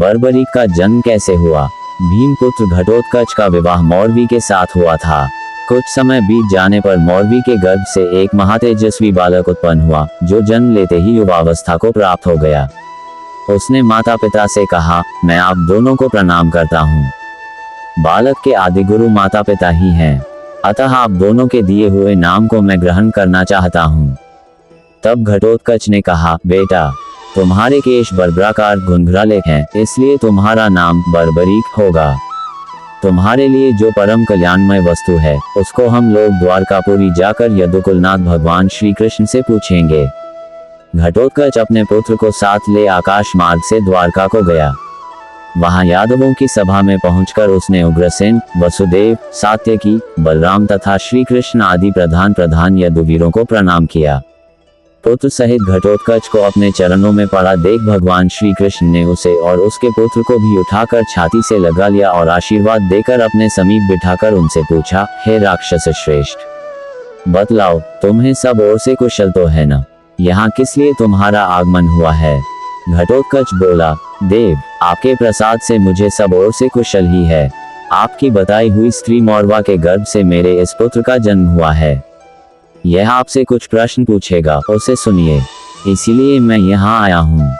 बर्बरीक का जन्म कैसे हुआ? भीमपुत्र घटोत्कच का विवाह मौरवी के साथ हुआ था। कुछ समय बीत जाने पर मौरवी के गर्भ से एक महातेजस्वी बालक उत्पन्न हुआ, जो जन्म लेते ही युवावस्था को प्राप्त हो गया। उसने माता पिता से कहा, मैं आप दोनों को प्रणाम करता हूँ। बालक के आदि गुरु माता पिता ही हैं, अतः आप दोनों के दिए हुए नाम को मैं ग्रहण करना चाहता हूँ। तब घटोत्कच ने कहा, बेटा, तुम्हारे केश बर्बराकार घुंघराले हैं, इसलिए तुम्हारा नाम बर्बरीक होगा। तुम्हारे लिए जो परम कल्याणमय वस्तु है, उसको हम लोग द्वारकापुरी जाकर यदुकुलनाथ भगवान श्री कृष्ण से पूछेंगे। घटोत्कच अपने पुत्र को साथ ले आकाश मार्ग से द्वारका को गया। वहां यादवों की सभा में पहुंचकर उसने उग्रसेन, वसुदेव, सात्यकी, बलराम तथा श्री कृष्ण आदि प्रधान यदुवीरों को प्रणाम किया। पुत्र सहित घटोत्कच को अपने चरणों में पड़ा देख भगवान श्री कृष्ण ने उसे और उसके पुत्र को भी उठाकर छाती से लगा लिया और आशीर्वाद देकर अपने समीप बिठाकर उनसे पूछा, हे राक्षस श्रेष्ठ, बतलाओ, तुम्हें सब ओर से कुशल तो है न? यहाँ किस लिए तुम्हारा आगमन हुआ है? घटोत्कच बोला, देव, आपके प्रसाद से मुझे सब ओर से कुशल ही है। आपकी बताई हुई स्त्री मौरवा के गर्भ से मेरे इस पुत्र का जन्म हुआ है। यह आपसे कुछ प्रश्न पूछेगा, उसे सुनिए, इसीलिए मैं यहाँ आया हूँ।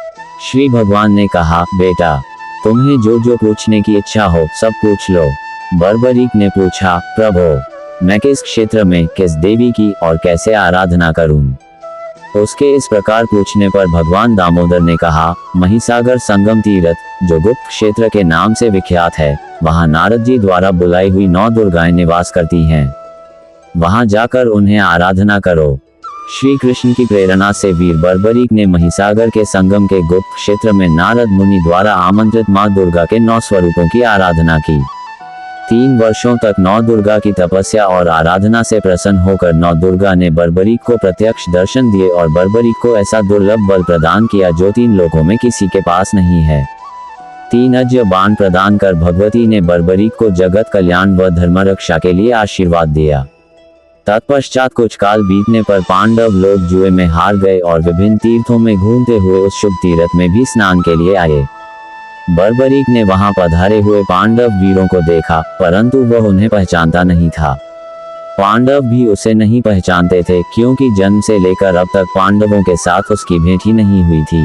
श्री भगवान ने कहा, बेटा, तुम्हें जो जो पूछने की इच्छा हो सब पूछ लो। बर्बरीक ने पूछा, प्रभो, मैं किस क्षेत्र में किस देवी की और कैसे आराधना करूं? उसके इस प्रकार पूछने पर भगवान दामोदर ने कहा, महिसागर संगम तीर्थ, जो गुप्त क्षेत्र के नाम से विख्यात है, वहां नारद जी द्वारा बुलाई हुई 9 दुर्गाएं निवास करती हैं। वहां जाकर उन्हें आराधना करो। श्री कृष्ण की प्रेरणा से वीर बर्बरीक ने महिसागर के संगम के गुप्त क्षेत्र में नारद मुनि द्वारा आमंत्रित मां दुर्गा के 9 स्वरूपों की आराधना की। 3 वर्षों तक 9 दुर्गा की तपस्या और आराधना से प्रसन्न होकर 9 दुर्गा ने बर्बरीक को प्रत्यक्ष दर्शन दिए और बर्बरीक को ऐसा दुर्लभ बल प्रदान किया जो 3 लोकों में किसी के पास नहीं है। 3 अजय बाण प्रदान कर भगवती ने बर्बरीक को जगत कल्याण व धर्मरक्षा के लिए आशीर्वाद दिया। तत्पश्चात कुछ काल बीतने पर पांडव लोग जुए में हार गए और विभिन्न तीर्थों में घूमते हुए उस शुभ तीर्थ में भी स्नान के लिए आए। बर्बरीक ने वहां पधारे हुए पांडव वीरों को देखा, परंतु वह उन्हें पहचानता नहीं था। पांडव भी उसे नहीं पहचानते थे, क्योंकि जन्म से लेकर अब तक पांडवों के साथ उसकी भेंट ही नहीं हुई थी।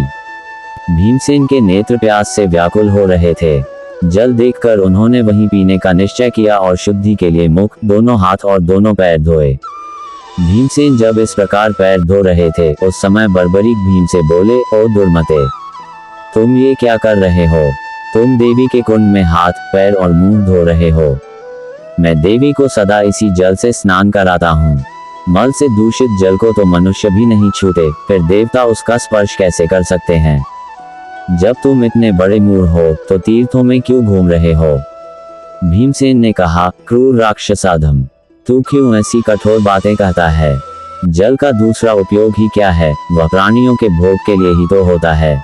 भीमसेन के नेत्र प्यास से व्याकुल हो रहे थे। जल देखकर उन्होंने वहीं पीने का निश्चय किया और शुद्धि के लिए मुख, दोनों हाथ और दोनों पैर धोए। भीमसेन जब इस प्रकार पैर धो रहे थे, उस समय बर्बरीक भीम से बोले, ओ दुर्मते, तुम ये क्या कर रहे हो? तुम देवी के कुंड में हाथ, पैर और मुंह धो रहे हो। मैं देवी को सदा इसी जल से स्नान कराता हूँ। मल से दूषित जल को तो मनुष्य भी नहीं छूते, फिर देवता उसका स्पर्श कैसे कर सकते हैं? जब तुम इतने बड़े मूढ़ हो तो तीर्थों में क्यों घूम रहे हो? भीमसेन ने कहा, क्रूर राक्षसाधम, तू क्यों ऐसी कठोर बातें कहता है? जल का दूसरा उपयोग ही क्या है? वह प्राणियों के भोग के लिए ही तो होता है।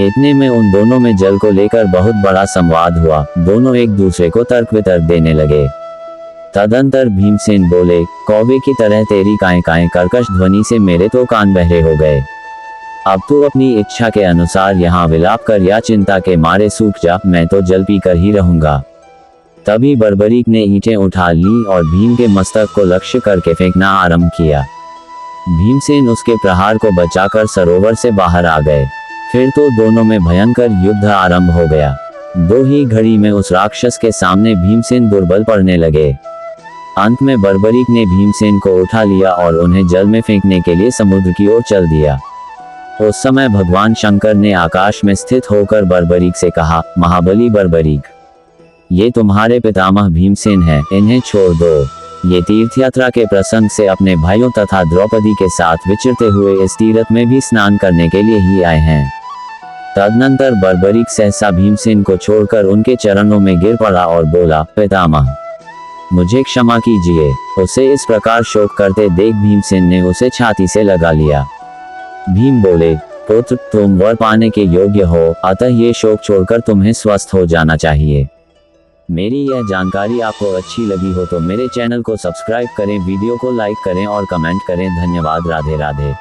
इतने में उन दोनों में जल को लेकर बहुत बड़ा संवाद हुआ। दोनों एक दूसरे को तर्क वितर्क देने लगे। तदंतर भीमसेन बोले, कौवे की तरह तेरी काएं काएं कर्कश ध्वनि से मेरे तो कान बहरे हो गए। अब तू अपनी इच्छा के अनुसार यहाँ विलाप कर या चिंता के मारे सूख जा, मैं तो जल पी कर ही रहूंगा। तभी बर्बरीक ने ईंटें उठा ली और भीम के मस्तक को लक्ष्य करके फेंकना आरंभ किया। भीमसेन उसके प्रहार को बचाकर सरोवर से बाहर आ गए। फिर तो दोनों में भयंकर युद्ध आरंभ हो गया। 2 ही घड़ी में उस राक्षस के सामने भीमसेन दुर्बल पड़ने लगे। अंत में बर्बरीक ने भीमसेन को उठा लिया और उन्हें जल में फेंकने के लिए समुद्र की ओर चल दिया। उस समय भगवान शंकर ने आकाश में स्थित होकर बर्बरीक से कहा, महाबली बर्बरीक, ये तुम्हारे पितामह भीमसेन हैं, इन्हें छोड़ दो। ये तीर्थयात्रा के प्रसंग से अपने भाइयों तथा द्रौपदी के साथ विचरते हुए इस तीर्थ में भी स्नान करने के लिए ही आए हैं। तदनंतर बर्बरीक सहसा भीमसेन को छोड़कर उनके चरणों में गिर पड़ा और बोला, पितामह, मुझे क्षमा कीजिए। उसे इस प्रकार शोक करते देख भीमसेन ने उसे छाती से लगा लिया। भीम बोले, पुत्र, तुम वर पाने के योग्य हो, अतः ये शोक छोड़कर तुम्हें स्वस्थ हो जाना चाहिए। मेरी यह जानकारी आपको अच्छी लगी हो तो मेरे चैनल को सब्सक्राइब करें, वीडियो को लाइक करें और कमेंट करें। धन्यवाद। राधे राधे।